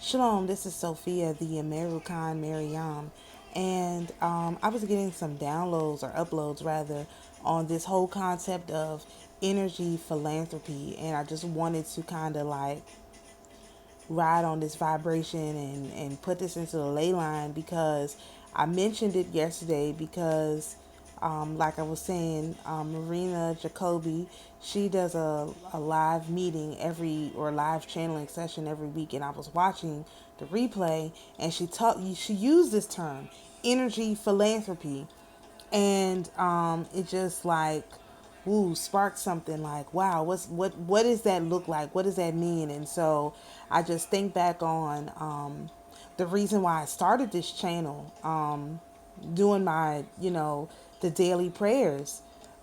Shalom, this is Sophia, the AmaruKhan Miriyam, and I was getting some downloads or uploads rather on this whole concept of energy philanthropy, and I just wanted to kind of like ride on this vibration and put this into the ley line because I mentioned it yesterday because like I was saying, Marina Jacoby, she does a live meeting or live channeling session every week, and I was watching the replay, and she used this term, energy philanthropy, and it just like sparked something like, wow, what does that look like, what does that mean? And so I just think back on the reason why I started this channel, doing my the daily prayers,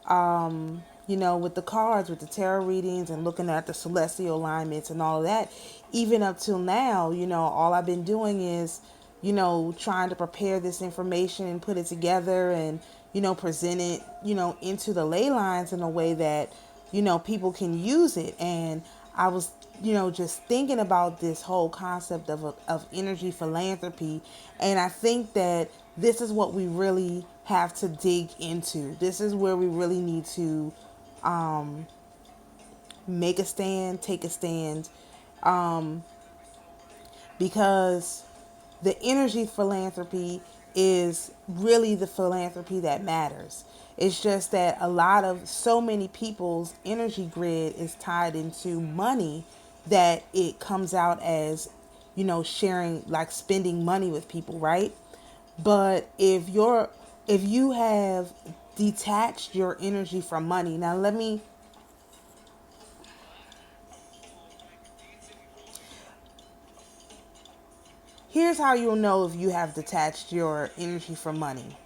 with the cards, with the tarot readings, and looking at the celestial alignments and all of that. Even up till now, all I've been doing is, trying to prepare this information and put it together and, present it, into the ley lines in a way that, people can use it. And I was, just thinking about this whole concept of energy philanthropy. And I think that this is what we really have to dig into. This is where we really need to make a stand, take a stand, because the energy philanthropy is really the philanthropy that matters. It's just that so many people's energy grid is tied into money, that it comes out as, sharing, like spending money with people, right? But if you have detached your energy from money, now here's how you'll know if you have detached your energy from money.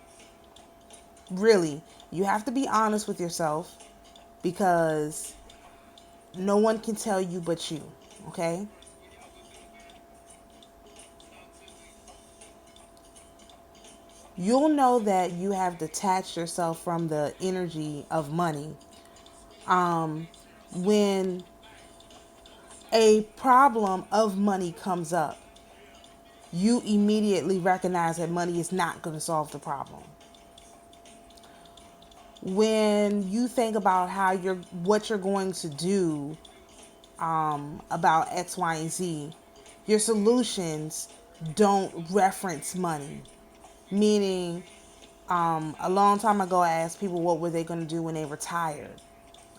Really, you have to be honest with yourself, because no one can tell you but you, okay? You'll know that you have detached yourself from the energy of money when a problem of money comes up. You immediately recognize that money is not going to solve the problem. When you think about what you're going to do about X, Y, and Z, your solutions don't reference money. Meaning, a long time ago, I asked people what were they going to do when they retired.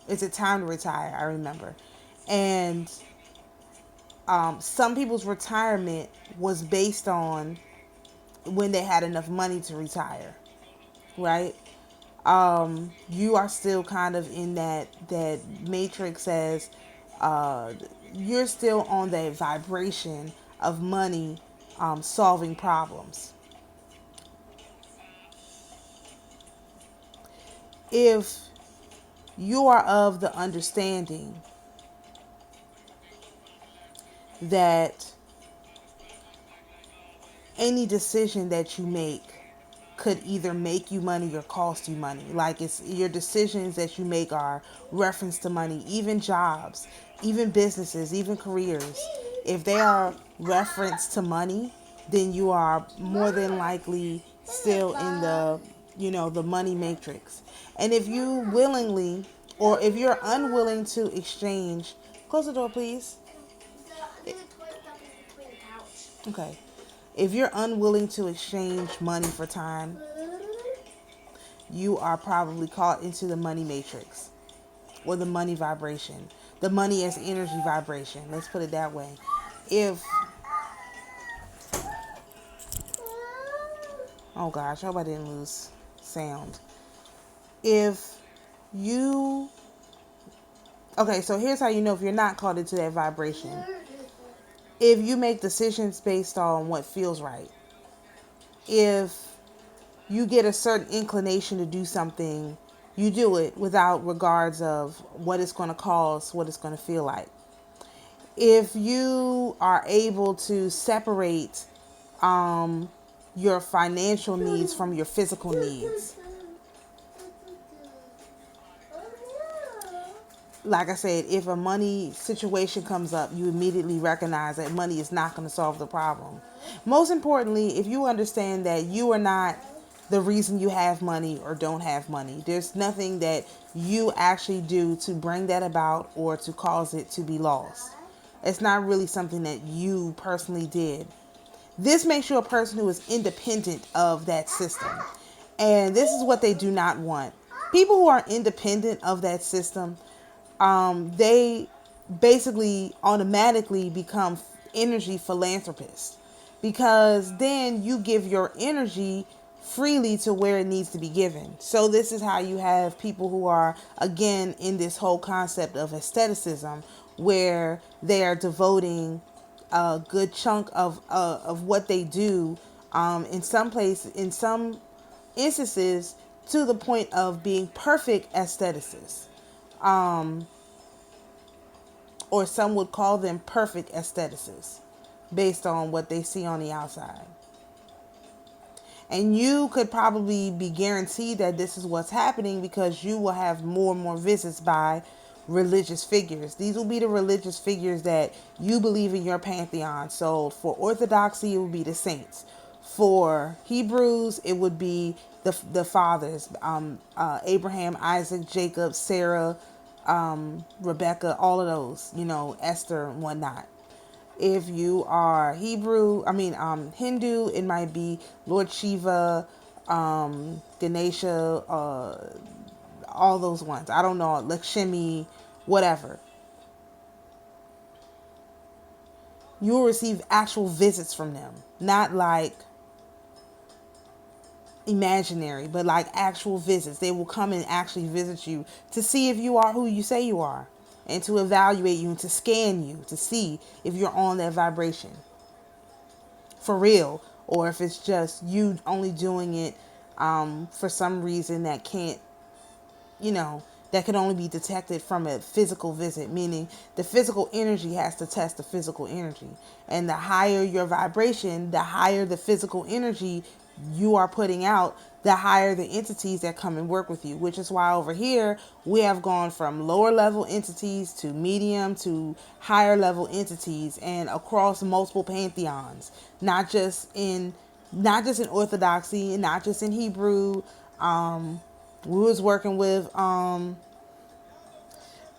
Is it time to retire? I remember. And some people's retirement was based on when they had enough money to retire, right? You are still kind of in that matrix, as you're still on that vibration of money solving problems. If you are of the understanding that any decision that you make could either make you money or cost you money. Like, it's your decisions that you make are reference to money, even jobs, even businesses, even careers. If they are reference to money, then you are more than likely still in the money matrix. And if you willingly, or if you're unwilling to exchange, close the door, please. Okay. If you're unwilling to exchange money for time, you are probably caught into the money matrix, or the money vibration. The money as energy vibration. Let's put it that way. If, oh gosh, I hope I didn't lose sound. If you, okay, so here's how you know if you're not caught into that vibration. If you make decisions based on what feels right. If you get a certain inclination to do something, you do it without regards of what it's going to cost, what it's going to feel like. If you are able to separate your financial needs from your physical needs. like I said, if a money situation comes up, you immediately recognize that money is not going to solve the problem. Most importantly, if you understand that you are not the reason you have money or don't have money, there's nothing that you actually do to bring that about or to cause it to be lost. It's not really something that you personally did. This makes you a person who is independent of that system. And this is what they do not want. People who are independent of that system, they basically automatically become energy philanthropists, because then you give your energy freely to where it needs to be given. So this is how you have people who are, again, in this whole concept of aestheticism, where they are devoting a good chunk of what they do, in some instances, to the point of being perfect aestheticists, or some would call them perfect aestheticists based on what they see on the outside. And you could probably be guaranteed that this is what's happening because you will have more and more visits by religious figures. These will be the religious figures that you believe in your pantheon. So for Orthodoxy, it would be the saints. For Hebrews, it would be the fathers, Abraham, Isaac, Jacob, Sarah, Rebecca, all of those, Esther and whatnot. If you are Hindu, it might be Lord Shiva, Ganesha, all those ones. I don't know, Lakshmi, whatever. You will receive actual visits from them, not like imaginary, but like actual visits. They will come and actually visit you to see if you are who you say you are, and to evaluate you and to scan you to see if you're on that vibration for real, or if it's just you only doing it for some reason that can't, that can only be detected from a physical visit, meaning the physical energy has to test the physical energy. And the higher your vibration, the higher the physical energy you are putting out, the higher the entities that come and work with you, which is why over here we have gone from lower level entities to medium to higher level entities, and across multiple pantheons, not just in Orthodoxy and not just in Hebrew. We was working with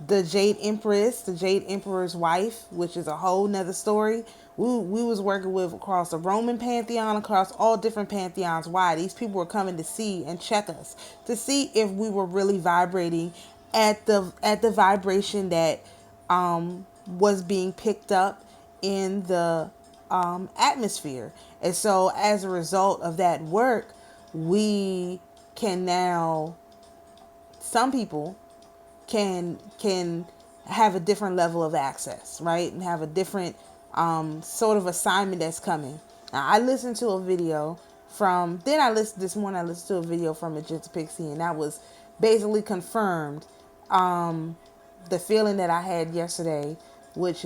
the Jade Empress, the Jade Emperor's wife, which is a whole nother story. We was working with across the Roman pantheon, across all different pantheons. Why? These people were coming to see and check us to see if we were really vibrating at the vibration that was being picked up in the atmosphere. And so as a result of that work, we can now, some people can have a different level of access, right? And have a different sort of assignment that's coming. Now, I listened to a video this morning I listened to a video from Magenta Pixie, and that was basically confirmed the feeling that I had yesterday, which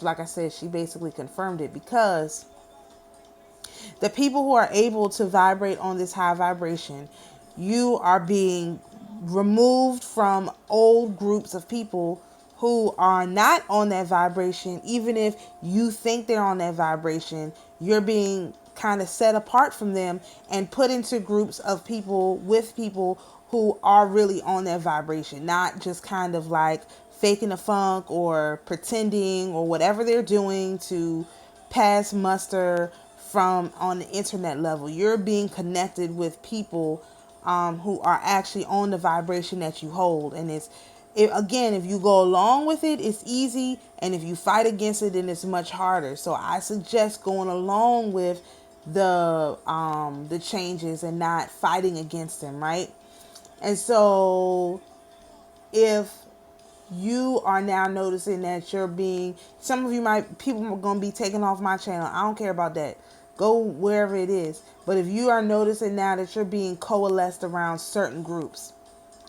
like I said, she basically confirmed it, because the people who are able to vibrate on this high vibration, you are being removed from old groups of people who are not on that vibration. Even if you think they're on that vibration, you're being kind of set apart from them and put into groups of people with people who are really on that vibration, not just kind of like faking the funk or pretending or whatever they're doing to pass muster from on the internet level. You're being connected with people who are actually on the vibration that you hold. And again, if you go along with it, it's easy. And if you fight against it, then it's much harder. So I suggest going along with the changes and not fighting against them, right? And so if you are now noticing that people are going to be taken off my channel. I don't care about that. Go wherever it is. But if you are noticing now that you're being coalesced around certain groups,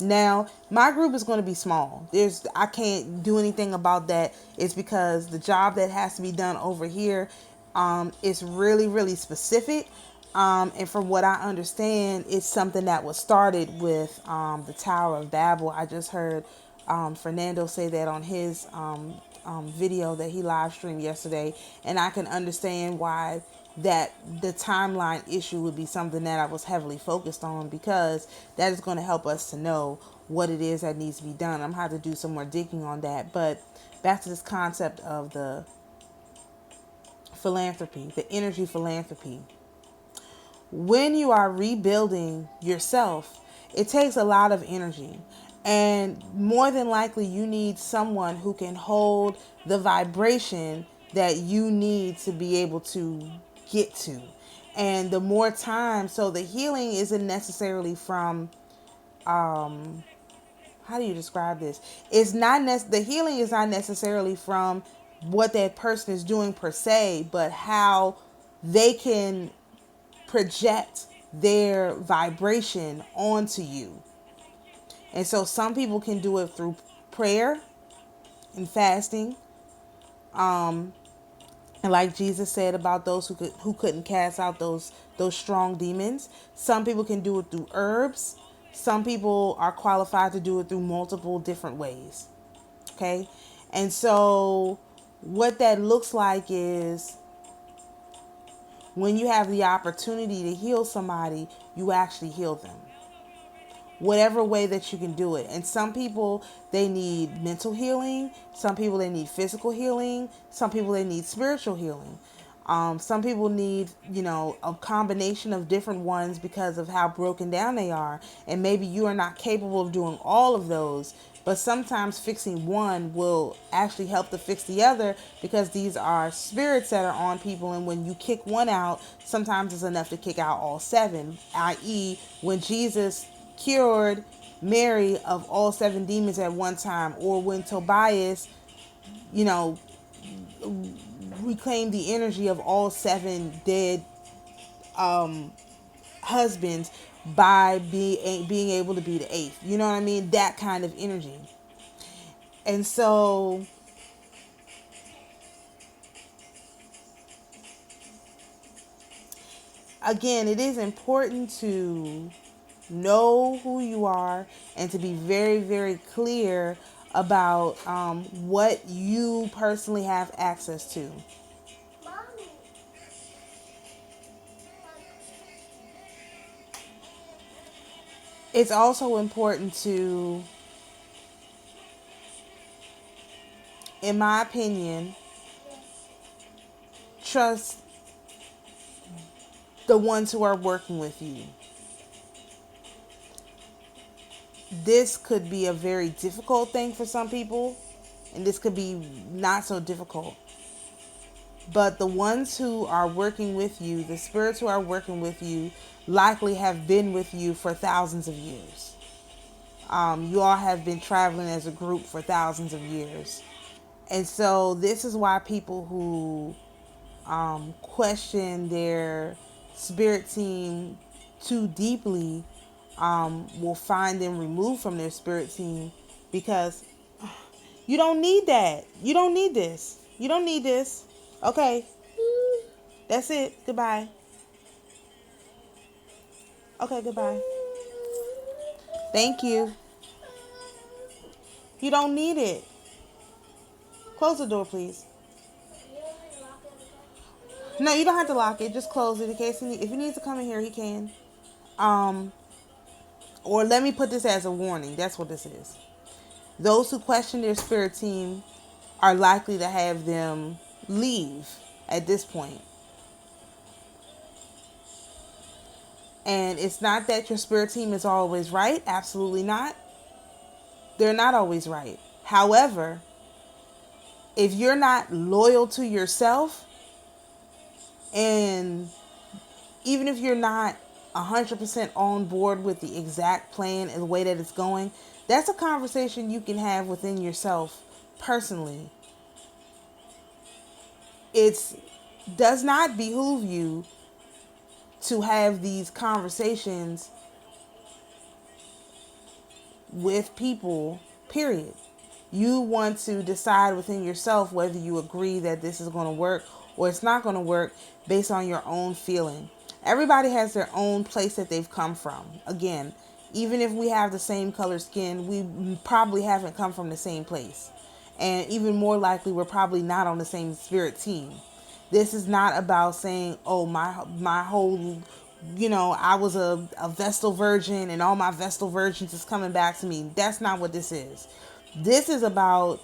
now my group is going to be small. I can't do anything about that. It's because the job that has to be done over here is really, really specific. And from what I understand, it's something that was started with the Tower of Babel. I just heard Fernando say that on his video that he live streamed yesterday, and I can understand why that the timeline issue would be something that I was heavily focused on, because that is going to help us to know what it is that needs to be done. I'm going to have to do some more digging on that. But back to this concept of the philanthropy, the energy philanthropy. When you are rebuilding yourself, it takes a lot of energy. And more than likely, you need someone who can hold the vibration that you need to be able to get to. And the more time, so the healing isn't necessarily from, how do you describe this? It's not the healing is not necessarily from what that person is doing per se, but how they can project their vibration onto you. And so some people can do it through prayer and fasting. And like Jesus said about those who couldn't cast out those strong demons, some people can do it through herbs. Some people are qualified to do it through multiple different ways. Okay? And so what that looks like is, when you have the opportunity to heal somebody, you actually heal them. Whatever way that you can do it. And some people, they need mental healing. Some people, they need physical healing. Some people, they need spiritual healing. Some people need, a combination of different ones because of how broken down they are. And maybe you are not capable of doing all of those. But sometimes fixing one will actually help to fix the other, because these are spirits that are on people. And when you kick one out, sometimes it's enough to kick out all seven. I.e., when Jesus cured Mary of all seven demons at one time, or when Tobias, reclaimed the energy of all seven dead husbands by being able to be the eighth. You know what I mean? That kind of energy. And so again, it is important to know who you are and to be very, very clear about what you personally have access to. It's also important to, in my opinion, trust the ones who are working with you. This could be a very difficult thing for some people, and this could be not so difficult. But the ones who are working with you, the spirits who are working with you, likely have been with you for thousands of years. You all have been traveling as a group for thousands of years. And so this is why people who question their spirit team too deeply will find them removed from their spirit team, because you don't need that. You don't need this. You don't need this. Okay. That's it. Goodbye. Okay, goodbye. Thank you. You don't need it. Close the door, please. No, you don't have to lock it. Just close it in case if he needs to come in here, he can. Or let me put this as a warning. That's what this is. Those who question their spirit team are likely to have them leave at this point. And it's not that your spirit team is always right. Absolutely not. They're not always right. However, if you're not loyal to yourself, and even if you're not 100% on board with the exact plan and the way that it's going, that's a conversation you can have within yourself personally. It does not behoove you to have these conversations with people, period. You want to decide within yourself whether you agree that this is going to work or it's not going to work based on your own feeling. Everybody has their own place that they've come from. Again, even if we have the same color skin, we probably haven't come from the same place. And even more likely, we're probably not on the same spirit team. This is not about saying, oh, my whole, I was a Vestal virgin and all my Vestal virgins is coming back to me. That's not what this is. This is about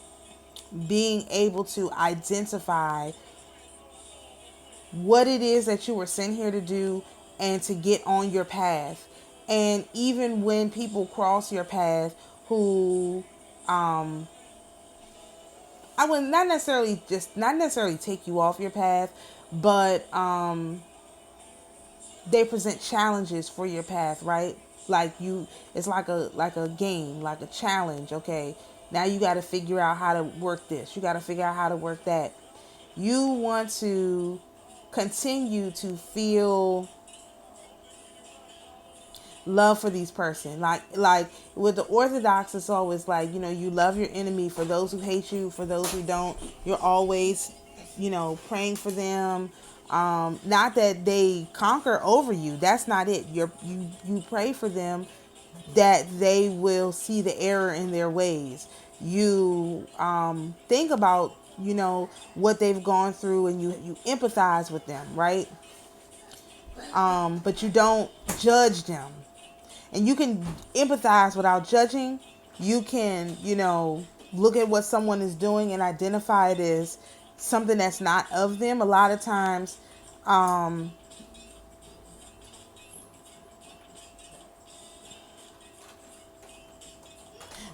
being able to identify what it is that you were sent here to do and to get on your path. And even when people cross your path who I would not necessarily take you off your path, but they present challenges for your path, right? It's like a game, like a challenge. Okay, now you got to figure out how to work this. You got to figure out how to work that. You want to continue to feel love for these person. Like with the Orthodox, it's always like, you love your enemy. For those who hate you, for those who don't, you're always, praying for them. Not that they conquer over you. That's not it. You pray for them that they will see the error in their ways. You think about, what they've gone through, and you empathize with them, right? But you don't judge them. And you can empathize without judging. You can, look at what someone is doing and identify it as something that's not of them. A lot of times,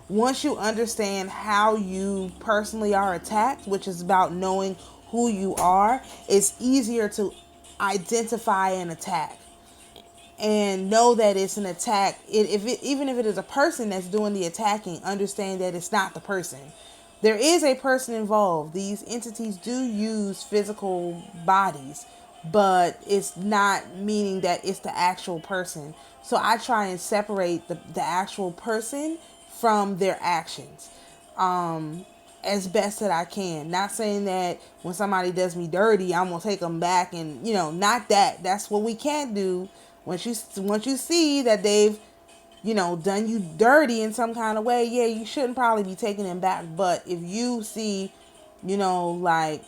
once you understand how you personally are attacked, which is about knowing who you are, it's easier to identify an attack and know that it's an attack. Even if it is a person that's doing the attacking, understand that it's not the person. There is a person involved. These entities do use physical bodies, but it's not meaning that it's the actual person. So I try and separate the actual person from their actions as best that I can. Not saying that when somebody does me dirty, I'm going to take them back and, not that. That's what we can't do. Once you see that they've, done you dirty in some kind of way, yeah, you shouldn't probably be taking them back. But if you see, like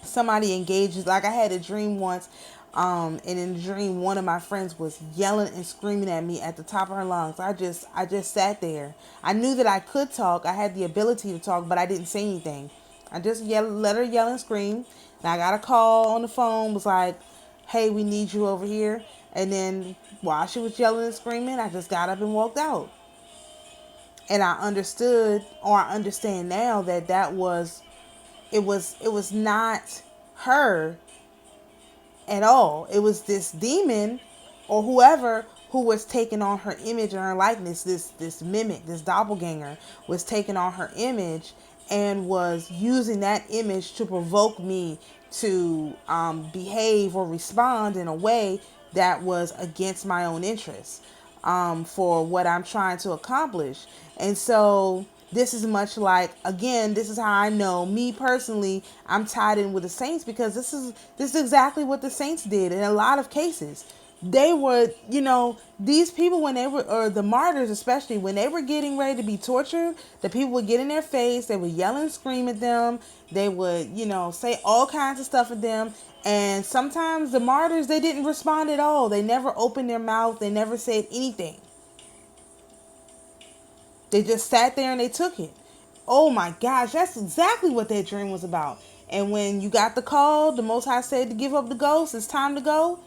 somebody engages, like I had a dream once, and in the dream, one of my friends was yelling and screaming at me at the top of her lungs. I just sat there. I knew that I could talk. I had the ability to talk, but I didn't say anything. I just let her yell and scream. And I got a call on the phone, was like, hey, we need you over here. And then while she was yelling and screaming, I just got up and walked out. And I understood, or I understand now, that it was not her at all. It was this demon or whoever who was taking on her image and her likeness. This mimic, this doppelganger, was taking on her image and was using that image to provoke me to behave or respond in a way that was against my own interests, for what I'm trying to accomplish. And so this is much like, again, this is how I know, me personally, I'm tied in with the saints, because this is exactly what the saints did in a lot of cases. They were, these people, when they were, or the martyrs especially, when they were getting ready to be tortured, the people would get in their face, they would yell and scream at them, they would, say all kinds of stuff at them. And sometimes the martyrs, they didn't respond at all. They never opened their mouth, they never said anything. They just sat there and they took it. Oh my gosh, that's exactly what that dream was about. And when you got the call, the Most High said to give up the ghost, it's time to go.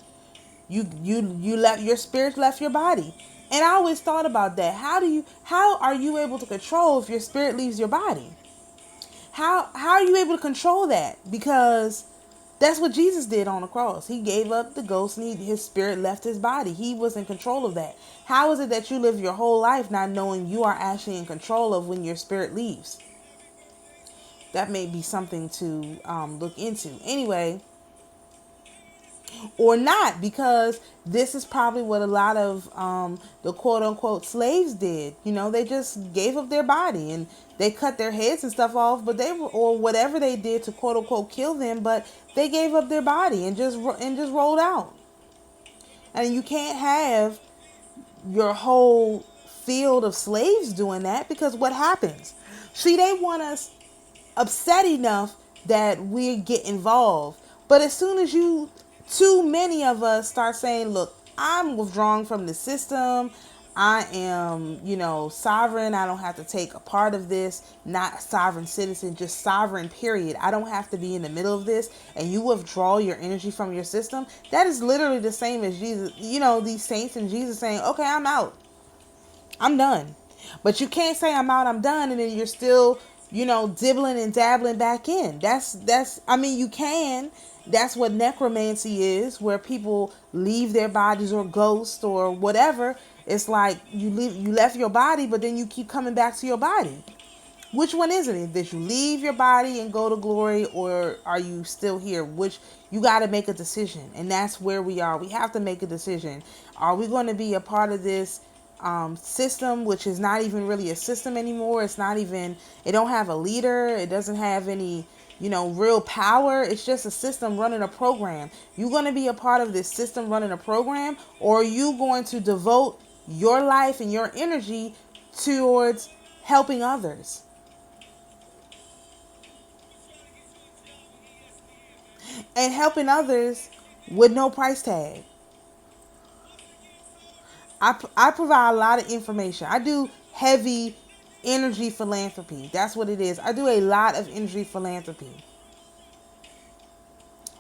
You left, your spirit left your body. And I always thought about that. How are you able to control if your spirit leaves your body? How are you able to control that? Because that's what Jesus did on the cross. He gave up the ghost and his spirit left his body. He was in control of that. How is it that you live your whole life not knowing you are actually in control of when your spirit leaves? That may be something to look into. Anyway, or not, because this is probably what a lot of the quote-unquote slaves did. They just gave up their body and they cut their heads and stuff off, but they were, or whatever they did to quote-unquote kill them, but they gave up their body and just rolled out. And you can't have your whole field of slaves doing that, because what happens? See, they want us upset enough that we get involved. But as soon as too many of us start saying, look, I'm withdrawing from the system. I am, sovereign. I don't have to take a part of this. Not sovereign citizen, just sovereign, period. I don't have to be in the middle of this. And you withdraw your energy from your system. That is literally the same as Jesus, these saints and Jesus saying, okay, I'm out. I'm done. But you can't say I'm out, I'm done, and then you're still, dibbling and dabbling back in. You can. That's what necromancy is, where people leave their bodies, or ghosts or whatever. It's like you left your body, but then you keep coming back to your body. Which one is it? Did you leave your body and go to glory, or are you still here? Which you got to make a decision, and that's where we are. We have to make a decision. Are we going to be a part of this system, which is not even really a system anymore? It's not even. It don't have a leader. It doesn't have any, real power. It's just a system running a program. You going to be a part of this system running a program, or are you going to devote your life and your energy towards helping others? And helping others with no price tag. I provide a lot of information. I do heavy energy philanthropy. That's what it is. I do a lot of energy philanthropy.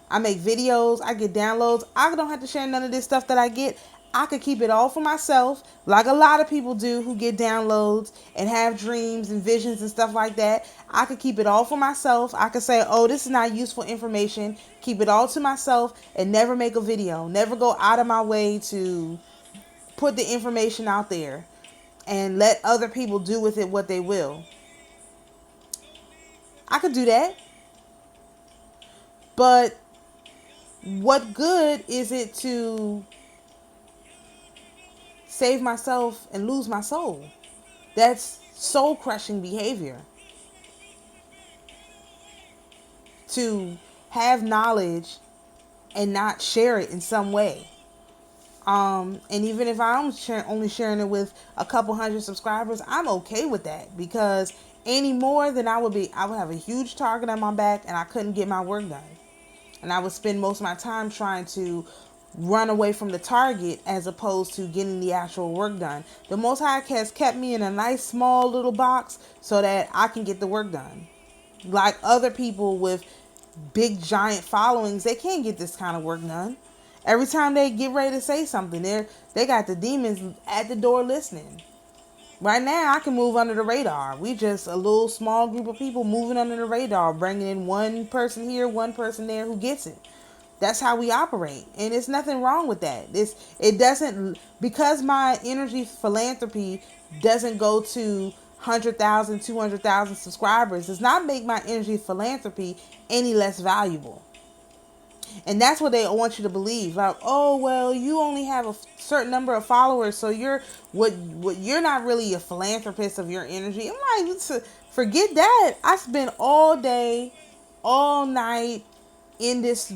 I make videos. I get downloads. I don't have to share none of this stuff that I get. I could keep it all for myself, like a lot of people do who get downloads and have dreams and visions and stuff like that. I could keep it all for myself. I could say, oh, this is not useful information. Keep it all to myself and never make a video. Never go out of my way to put the information out there and let other people do with it what they will. I could do that. But what good is it to save myself and lose my soul? That's soul crushing behavior. To have knowledge and not share it in some way. And even if I'm only sharing it with a couple hundred subscribers, I'm okay with that, because any more than I would have a huge target on my back and I couldn't get my work done. And I would spend most of my time trying to run away from the target as opposed to getting the actual work done. The Most High has kept me in a nice small little box so that I can get the work done. Like other people with big giant followings, they can't get this kind of work done. Every time they get ready to say something, they got the demons at the door listening. Right now, I can move under the radar. We just a little small group of people moving under the radar, bringing in one person here, one person there who gets it. That's how we operate. And there's nothing wrong with that. It doesn't, because my energy philanthropy doesn't go to 100,000, 200,000 subscribers, does not make my energy philanthropy any less valuable. And that's what they want you to believe. Like, oh, well, you only have a certain number of followers, so you're not really a philanthropist of your energy. I'm like, forget that. I spend all day, all night in this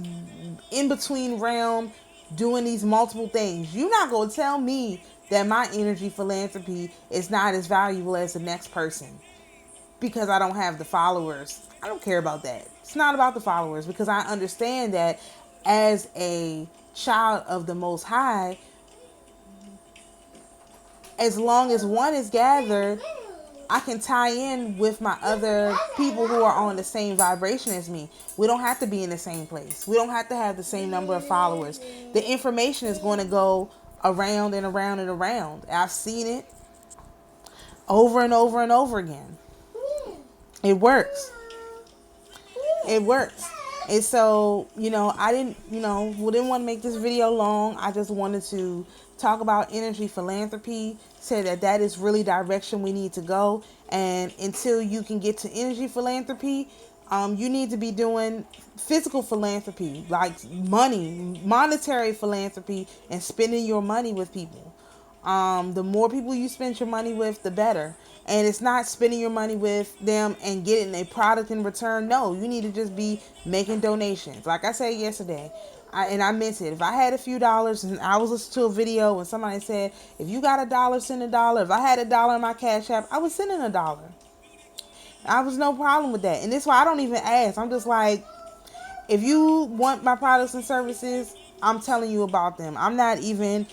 in-between realm doing these multiple things. You're not going to tell me that my energy philanthropy is not as valuable as the next person because I don't have the followers. I don't care about that. It's not about the followers, because I understand that as a child of the Most High, as long as one is gathered, I can tie in with my other people who are on the same vibration as me. We don't have to be in the same place. We don't have to have the same number of followers. The information is going to go around and around and around. I've seen it over and over and over again. It works. It works. And so, I didn't want to make this video long. I just wanted to talk about energy philanthropy, say that is really direction we need to go. And until you can get to energy philanthropy, you need to be doing physical philanthropy, like monetary philanthropy, and spending your money with people. The more people you spend your money with, the better. And it's not spending your money with them and getting a product in return. No, you need to just be making donations. Like I said yesterday, I meant it. If I had a few dollars and I was listening to a video and somebody said, if you got $1, send $1. If I had $1 in my Cash App, I was sending $1. I was no problem with that. And this is why I don't even ask. I'm just like, if you want my products and services, I'm telling you about them. I'm not even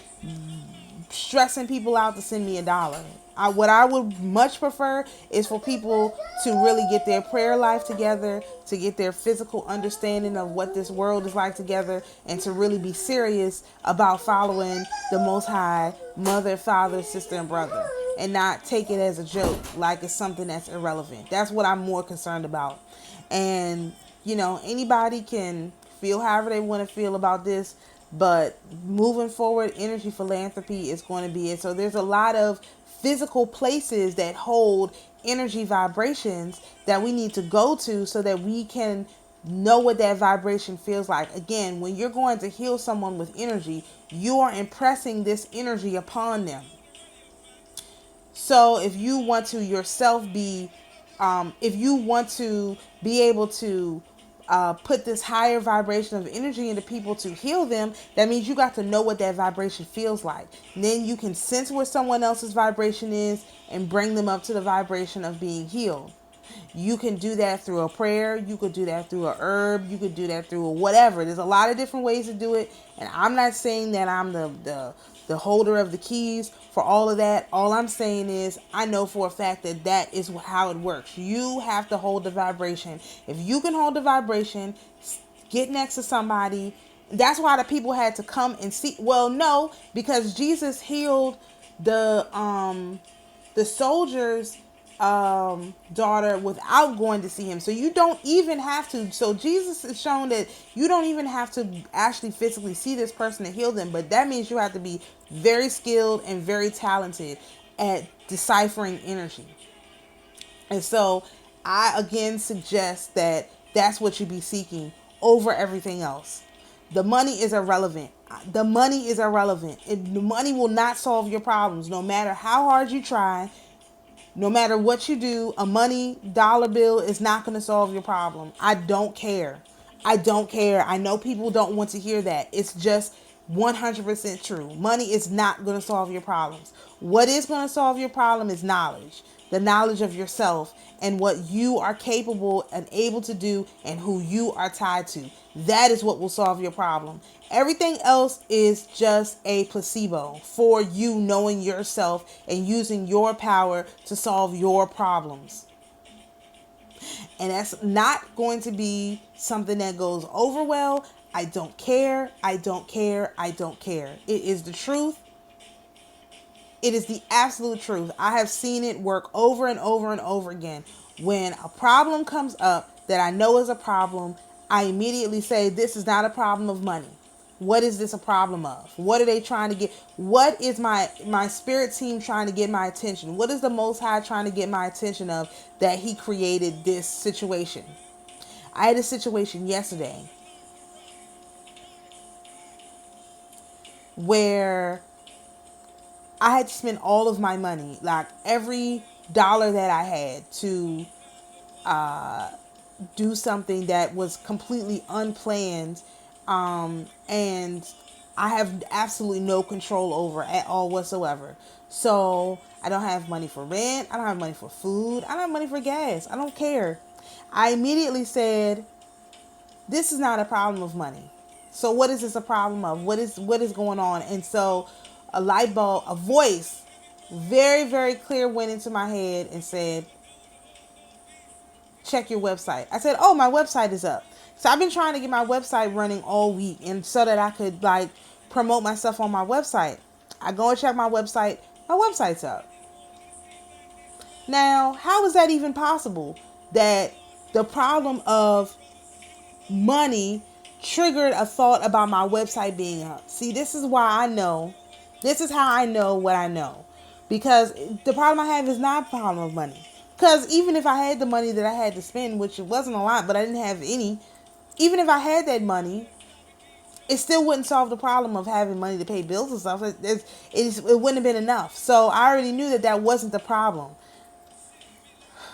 stressing people out to send me $1. What I would much prefer is for people to really get their prayer life together, to get their physical understanding of what this world is like together, and to really be serious about following the Most High, mother, father, sister, and brother, and not take it as a joke, like it's something that's irrelevant. That's what I'm more concerned about. And, anybody can feel however they want to feel about this, but moving forward, energy philanthropy is going to be it. So there's a lot of physical places that hold energy vibrations that we need to go to so that we can know what that vibration feels like. Again, when you're going to heal someone with energy, you are impressing this energy upon them. So if you want to yourself be, if you want to be able to put this higher vibration of energy into people to heal them, that means you got to know what that vibration feels like. And then you can sense where someone else's vibration is and bring them up to the vibration of being healed. You can do that through a prayer. You could do that through a herb. You could do that through a whatever. There's a lot of different ways to do it. And I'm not saying that I'm the holder of the keys for all of that. All I'm saying is I know for a fact that that is how it works. You have to hold the vibration. If you can hold the vibration, get next to somebody. That's why the people had to come and see. Well, no, because Jesus healed the soldier's daughter without going to see him. So you don't even have to. So Jesus has shown that you don't even have to actually physically see this person to heal them. But that means you have to be very skilled and very talented at deciphering energy. And so I again suggest that that's what you be seeking over everything else. The money is irrelevant. The money is irrelevant. The money will not solve your problems. No matter how hard you try, no matter what you do, a money dollar bill is not going to solve your problem. I don't care. I don't care. I know people don't want to hear that. It's just 100% true. Money is not going to solve your problems. What is going to solve your problem is knowledge. The knowledge of yourself and what you are capable and able to do and who you are tied to. That is what will solve your problem. Everything else is just a placebo for you knowing yourself and using your power to solve your problems. And that's not going to be something that goes over well. I don't care. I don't care. I don't care. It is the truth. It is the absolute truth. I have seen it work over and over and over again. When a problem comes up that I know is a problem, I immediately say, this is not a problem of money. What is this a problem of? What are they trying to get? What is my spirit team trying to get my attention? What is the Most High trying to get my attention of that he created this situation? I had a situation yesterday where I had to spend all of my money, like every dollar that I had, to do something that was completely unplanned, and I have absolutely no control over at all whatsoever. So I don't have money for rent. I don't have money for food. I don't have money for gas. I don't care. I immediately said, this is not a problem of money. So what is this a problem of? What is going on? And so a light bulb, a voice, very, very clear, went into my head and said, check your website. I said, oh, my website is up. So I've been trying to get my website running all week, and so that I could promote myself on my website. I go and check my website. My website's up. Now, how is that even possible? That the problem of money triggered a thought about my website being up. See, this is why I know. This is how I know what I know. Because the problem I have is not a problem of money. Because even if I had the money that I had to spend, which it wasn't a lot, but I didn't have any, even if I had that money, it still wouldn't solve the problem of having money to pay bills and stuff. It wouldn't have been enough. So I already knew that that wasn't the problem.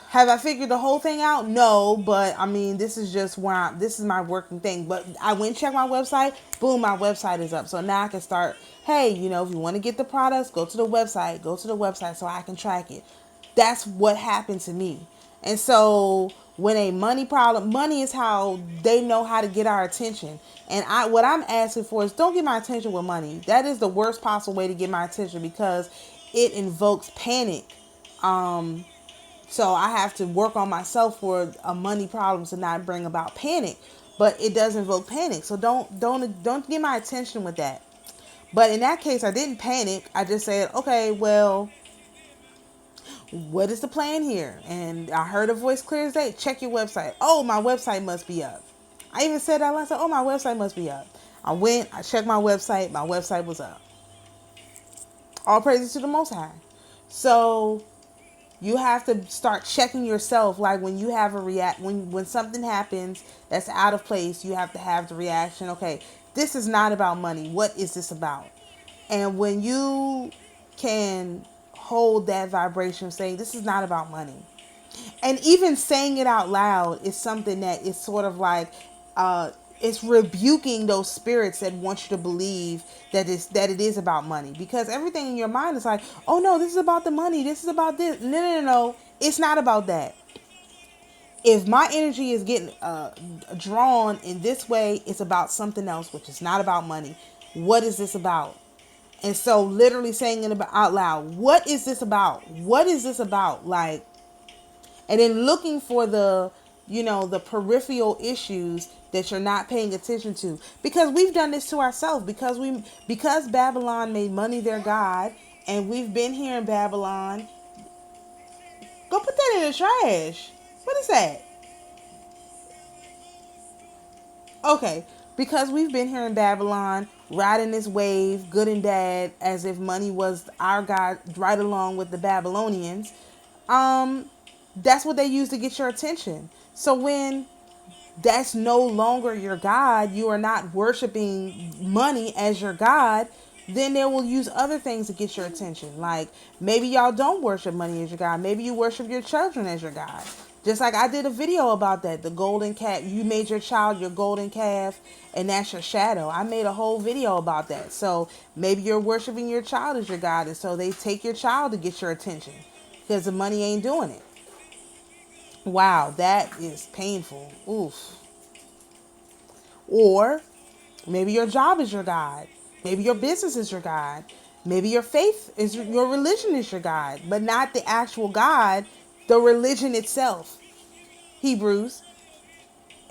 Have I figured the whole thing out? No, but I mean, this is just where this is my working thing. But I went and checked my website. Boom, my website is up. So now I can start, hey, you know, if you want to get the products, go to the website. Go to the website so I can track it. That's what happened to me. And so when a money problem, money is how they know how to get our attention. And what I'm asking for is don't get my attention with money. That is the worst possible way to get my attention because it invokes panic. So I have to work on myself for a money problem to not bring about panic, but it does invoke panic. So don't get my attention with that. But in that case, I didn't panic. I just said, okay, well, what is the plan here? And I heard a voice clear as day. Check your website. Oh, my website must be up. I even said that last time. Oh, my website must be up. I went, I checked my website. My website was up. All praises to the Most High. So you have to start checking yourself. Like when you have when something happens that's out of place, you have to have the reaction. Okay, this is not about money. What is this about? And when you can hold that vibration of saying this is not about money, and even saying it out loud is something that is sort of like it's rebuking those spirits that want you to believe that it is about money, because everything in your mind is like, oh no, this is about the money, this is about this. No, it's not about that. If my energy is getting drawn in this way, it's about something else, which is not about money. What is this about? And so literally saying it out loud, what is this about? What is this about? Like, and then looking for the peripheral issues that you're not paying attention to, because we've done this to ourselves, because Babylon made money their god, and we've been here in Babylon. Go put that in the trash. What is that? Okay, because we've been here in Babylon riding this wave, good and bad, as if money was our god, right along with the Babylonians. That's what they use to get your attention. So when that's no longer your God, you are not worshiping money as your God, then they will use other things to get your attention. Like maybe y'all don't worship money as your God. Maybe you worship your children as your God. Just like I did a video about that, the golden calf. You made your child your golden calf, and that's your shadow. I made a whole video about that. So maybe you're worshiping your child as your God, and so they take your child to get your attention because the money ain't doing it. Wow, that is painful. Oof. Or maybe your job is your God. Maybe your business is your God. Maybe your faith is your religion is your God, but not the actual God, the religion itself. Hebrews.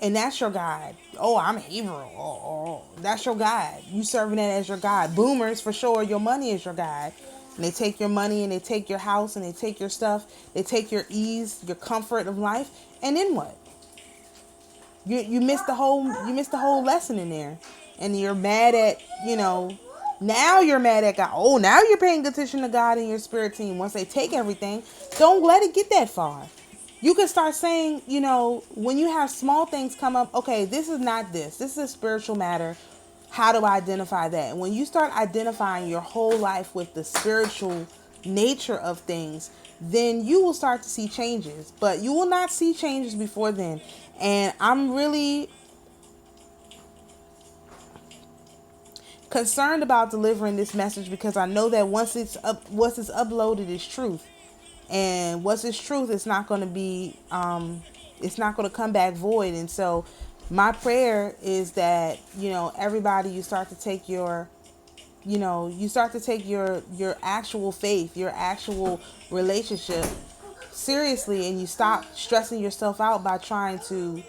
And that's your God. Oh, I'm Hebrew. That's your God. You serving that as your God. Boomers, for sure, your money is your God. And they take your money and they take your house and they take your stuff. They take your ease, your comfort of life. And then what? You missed the whole lesson in there. And you're mad at, now you're mad at God. Oh, now you're paying attention to God and your spirit team. Once they take everything, don't let it get that far. You can start saying, when you have small things come up, okay, this is not this. This is a spiritual matter. How do I identify that? And when you start identifying your whole life with the spiritual nature of things, then you will start to see changes. But you will not see changes before then. And I'm really concerned about delivering this message, because I know that once it's uploaded, it's truth. And what's its truth, it's not going to be, it's not going to come back void. And so my prayer is that, everybody, you start to take your actual faith, your actual relationship seriously, and you stop stressing yourself out by trying to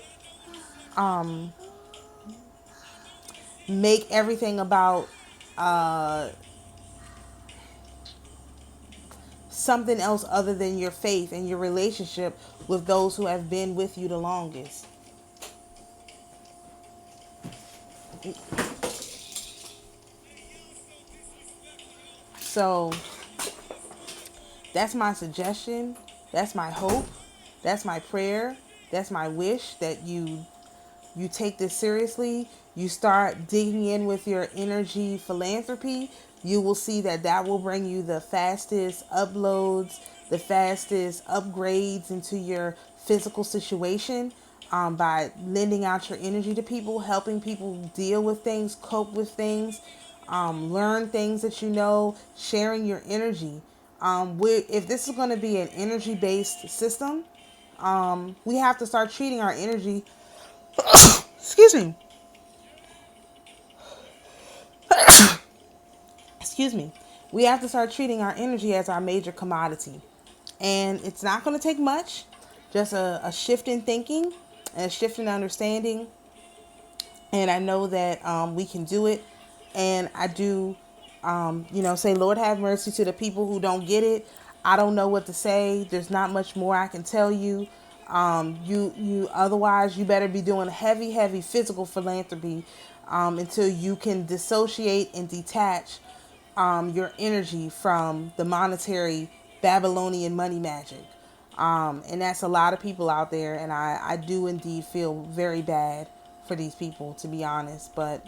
make everything about something else other than your faith and your relationship with those who have been with you the longest. So that's my suggestion. That's my hope. That's my prayer. That's my wish, that you you take this seriously, you start digging in with your energy philanthropy, you will see that that will bring you the fastest uploads, the fastest upgrades into your physical situation, by lending out your energy to people, helping people deal with things, cope with things, learn things that you know, sharing your energy. If this is going to be an energy based system, we have to start treating our energy, excuse me, excuse me, we have to start treating our energy as our major commodity. And it's not going to take much, just a shift in thinking and a shift in understanding. And I know that we can do it. And I do, say, Lord have mercy to the people who don't get it. I don't know what to say. There's not much more I can tell you. Otherwise, you better be doing heavy, heavy physical philanthropy until you can dissociate and detach your energy from the monetary Babylonian money magic. And that's a lot of people out there. And I do indeed feel very bad for these people, to be honest. But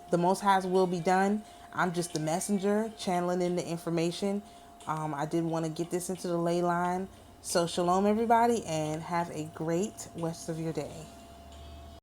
the Most High's will be done. I'm just the messenger channeling in the information. I did want to get this into the ley line. So shalom, everybody, and have a great rest of your day.